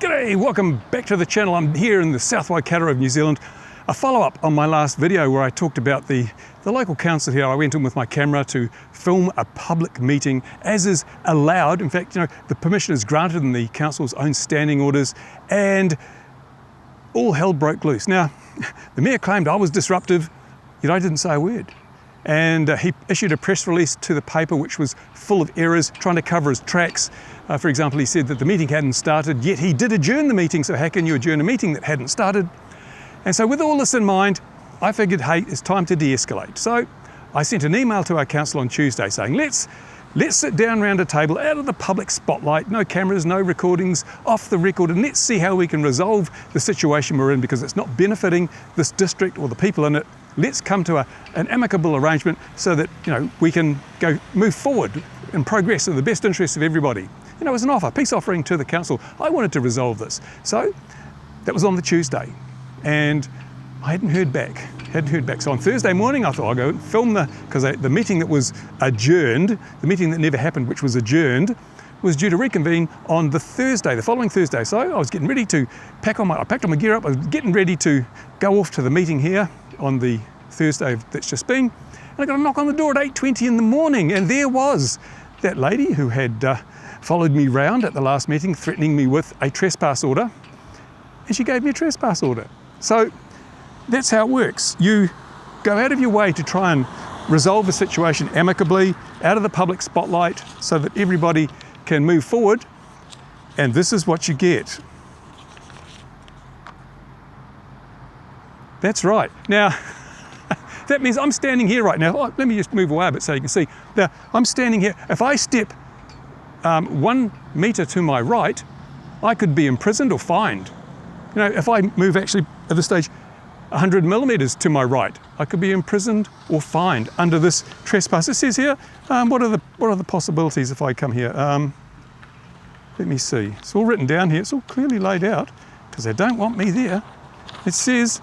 G'day, welcome back to the channel. I'm here in the South Waikato of New Zealand. A follow-up on my last video where I talked about the local council here. I went in with my camera to film a public meeting as is allowed. In fact, the permission is granted in the council's own standing orders, and all hell broke loose. Now, the mayor claimed I was disruptive, yet I didn't say a word. And he issued a press release to the paper which was full of errors, trying to cover his tracks. For example, he said that the meeting hadn't started, yet he did adjourn the meeting, so how can you adjourn a meeting that hadn't started? And so with all this in mind, I figured, hey, it's time to de-escalate. So I sent an email to our council on Tuesday saying, let's sit down around a table out of the public spotlight, no cameras, no recordings, off the record, and let's see how we can resolve the situation we're in, because it's not benefiting this district or the people in it. Let's come to an amicable arrangement so that we can move forward and progress in the best interests of everybody. It was an offer, peace offering to the council. I wanted to resolve this. So that was on the Tuesday, and I hadn't heard back. So on Thursday morning, I thought I'll go and film because the meeting that was adjourned, the meeting that never happened, which was adjourned, was due to reconvene on the following Thursday. So I was getting ready to I packed all my gear up. I was getting ready to go off to the meeting here on the Thursday that's just been. And I got a knock on the door at 8:20 in the morning, and there was that lady who had followed me round at the last meeting, threatening me with a trespass order, and she gave me a trespass order. So that's how it works. You go out of your way to try and resolve a situation amicably, out of the public spotlight, so that everybody can move forward, and this is what you get. That's right. Now, that means I'm standing here right now. Oh, let me just move away a bit so you can see. Now, I'm standing here. If I step 1 metre to my right, I could be imprisoned or fined. If I move actually at this stage 100 millimetres to my right, I could be imprisoned or fined under this trespass. It says here, what are the possibilities if I come here? Let me see. It's all written down here. It's all clearly laid out because they don't want me there. It says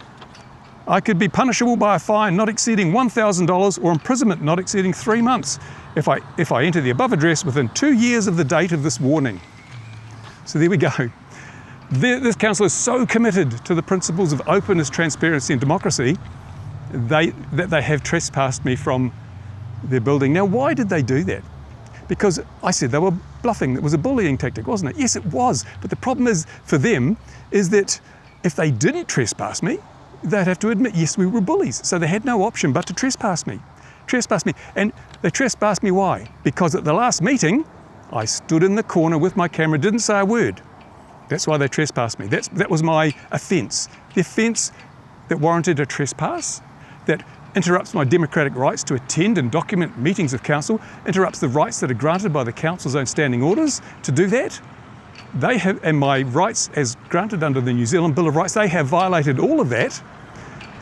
I could be punishable by a fine not exceeding $1,000 or imprisonment not exceeding 3 months if I enter the above address within 2 years of the date of this warning. So there we go. This council is so committed to the principles of openness, transparency and democracy that they have trespassed me from their building. Now, why did they do that? Because I said they were bluffing. It was a bullying tactic, wasn't it? Yes, it was. But the problem is for them is that if they didn't trespass me, they'd have to admit, yes, we were bullies. So they had no option but to trespass me. And they trespassed me, why? Because at the last meeting, I stood in the corner with my camera, didn't say a word. That's why they trespassed me. That was my offence. The offence that warranted a trespass, that interrupts my democratic rights to attend and document meetings of council, interrupts the rights that are granted by the council's own standing orders to do that. They have, and my rights as granted under the New Zealand Bill of Rights, they have violated all of that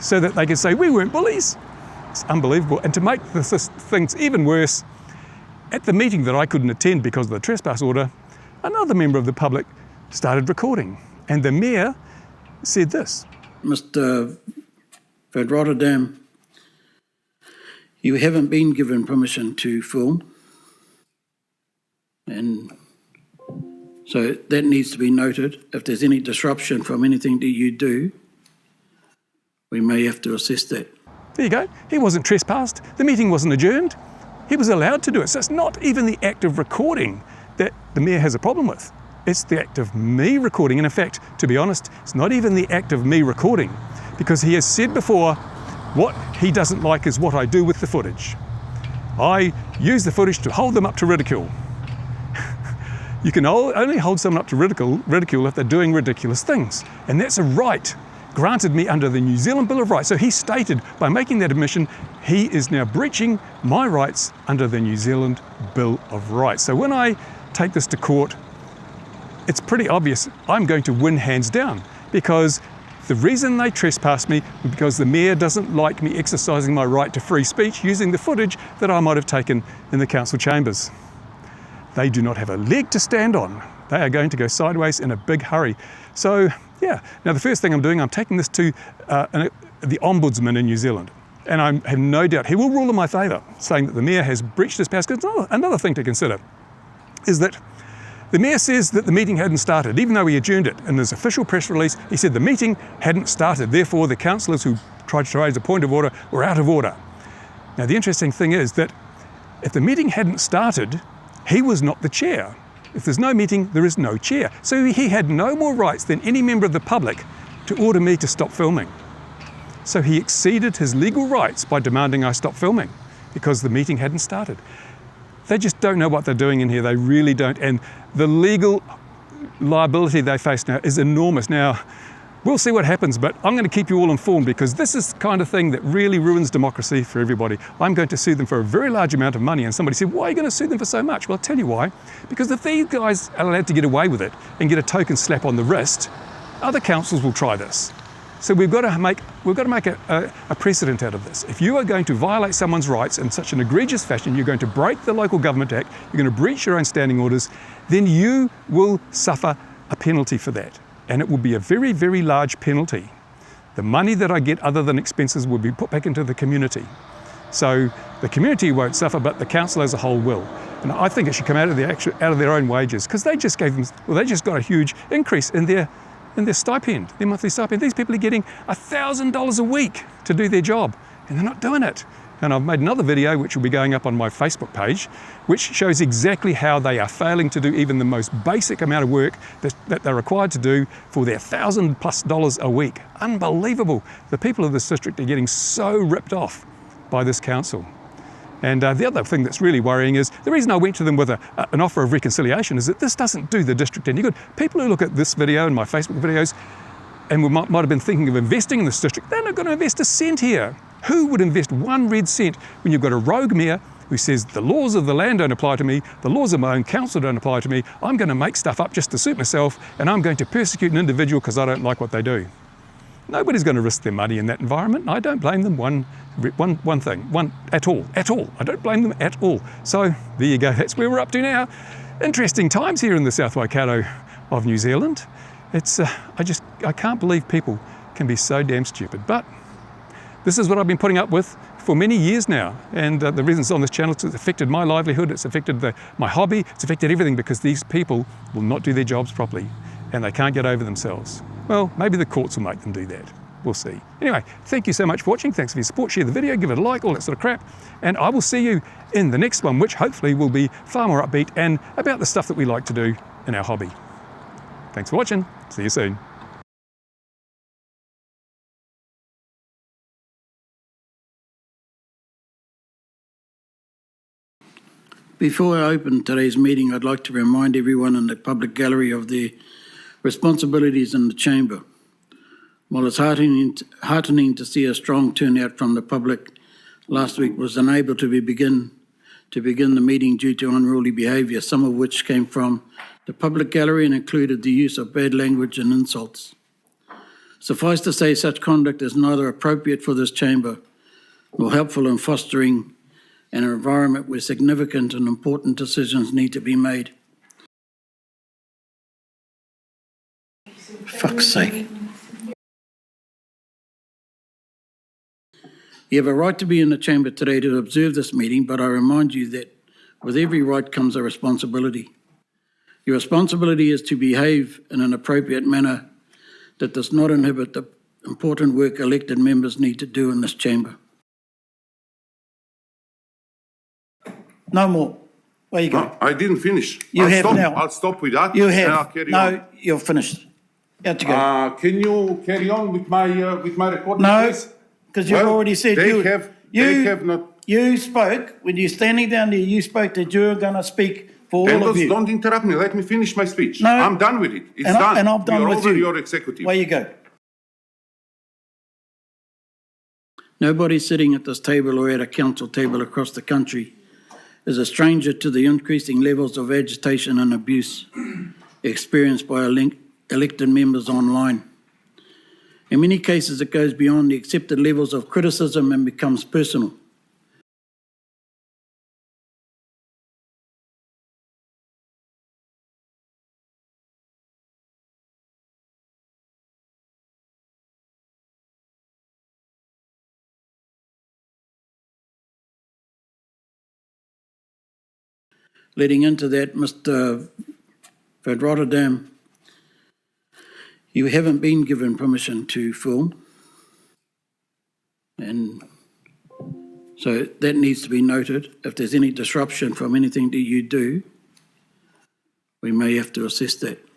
so that they can say we weren't bullies. It's unbelievable. And to make things even worse, at the meeting that I couldn't attend because of the trespass order, another member of the public started recording. And the mayor said this. Mr. Van Rotterdam, you haven't been given permission to film. And so that needs to be noted. If there's any disruption from anything that you do, we may have to assess that. There you go. He wasn't trespassed. The meeting wasn't adjourned. He was allowed to do it. So it's not even the act of recording that the mayor has a problem with. It's the act of me recording. And in fact, to be honest, it's not even the act of me recording, because he has said before what he doesn't like is what I do with the footage. I use the footage to hold them up to ridicule. You can only hold someone up to ridicule if they're doing ridiculous things. And that's a right granted me under the New Zealand Bill of Rights. So he stated by making that admission, he is now breaching my rights under the New Zealand Bill of Rights. So when I take this to court, it's pretty obvious I'm going to win hands down, because the reason they trespassed me was because the mayor doesn't like me exercising my right to free speech using the footage that I might have taken in the council chambers. They do not have a leg to stand on. They are going to go sideways in a big hurry. So yeah, now the first thing I'm doing, I'm taking this to the Ombudsman in New Zealand. And I have no doubt he will rule in my favour, saying that the mayor has breached his powers. Because another thing to consider is that The Mayor says that the meeting hadn't started, even though he adjourned it. In his official press release, he said the meeting hadn't started, therefore the councillors who tried to raise a point of order were out of order. Now the interesting thing is that if the meeting hadn't started, he was not the chair. If there's no meeting, there is no chair. So he had no more rights than any member of the public to order me to stop filming. So he exceeded his legal rights by demanding I stop filming because the meeting hadn't started. They just don't know what they're doing in here, they really don't. And the legal liability they face now is enormous. Now, we'll see what happens, but I'm going to keep you all informed because this is the kind of thing that really ruins democracy for everybody. I'm going to sue them for a very large amount of money, and somebody said, why are you going to sue them for so much? Well, I'll tell you why. Because if these guys are allowed to get away with it and get a token slap on the wrist, other councils will try this. So we've got to make a precedent out of this. If you are going to violate someone's rights in such an egregious fashion, you're going to break the Local Government Act, you're going to breach your own standing orders, then you will suffer a penalty for that. And it will be a very, very large penalty. The money that I get other than expenses will be put back into the community. So the community won't suffer, but the council as a whole will. And I think it should come out of their own wages, because they just got a huge increase in their stipend, their monthly stipend. These people are getting $1,000 a week to do their job, and they're not doing it. And I've made another video which will be going up on my Facebook page, which shows exactly how they are failing to do even the most basic amount of work that they're required to do for their $1,000+ a week. Unbelievable. The people of this district are getting so ripped off by this council. And the other thing that's really worrying is, the reason I went to them with an offer of reconciliation is that this doesn't do the district any good. People who look at this video and my Facebook videos and might have been thinking of investing in this district, they're not going to invest a cent here. Who would invest one red cent when you've got a rogue mayor who says the laws of the land don't apply to me, the laws of my own council don't apply to me, I'm going to make stuff up just to suit myself, and I'm going to persecute an individual because I don't like what they do. Nobody's going to risk their money in that environment, and I don't blame them at all. I don't blame them at all. So there you go, that's where we're up to now. Interesting times here in the South Waikato of New Zealand. It's I can't believe people can be so damn stupid, but this is what I've been putting up with for many years now, and the reason it's on this channel is it's affected my livelihood, it's affected my hobby, it's affected everything, because these people will not do their jobs properly and they can't get over themselves. Well, maybe the courts will make them do that. We'll see. Anyway, thank you so much for watching. Thanks for your support. Share the video, give it a like, all that sort of crap. And I will see you in the next one, which hopefully will be far more upbeat and about the stuff that we like to do in our hobby. Thanks for watching. See you soon. Before I open today's meeting, I'd like to remind everyone in the public gallery of their responsibilities in the chamber. While it's heartening to see a strong turnout from the public, last week was unable to begin the meeting due to unruly behaviour, some of which came from the public gallery and included the use of bad language and insults. Suffice to say, such conduct is neither appropriate for this chamber nor helpful in fostering an environment where significant and important decisions need to be made. Fuck's sake. You have a right to be in the chamber today to observe this meeting, but I remind you that with every right comes a responsibility. Your responsibility is to behave in an appropriate manner that does not inhibit the important work elected members need to do in this chamber. No more. Where you go? No, I didn't finish. I'll stop with that. You And have. I'll carry on. You're finished. Out you go. Can you carry on with my recording? No, please? because you've already said they have not. You spoke, when you're standing down there, you spoke that you're going to speak for all of you. Don't interrupt me. Let me finish my speech. No. I'm done with it. It's done. And I'm done You're with over you. your executive. Where you go? Nobody sitting at this table or at a council table across the country is a stranger to the increasing levels of agitation and abuse experienced by elected members online. In many cases, it goes beyond the accepted levels of criticism and becomes personal. Leading into that, Mr. But Rotterdam, you haven't been given permission to film. And so that needs to be noted. If there's any disruption from anything that you do, we may have to assess that.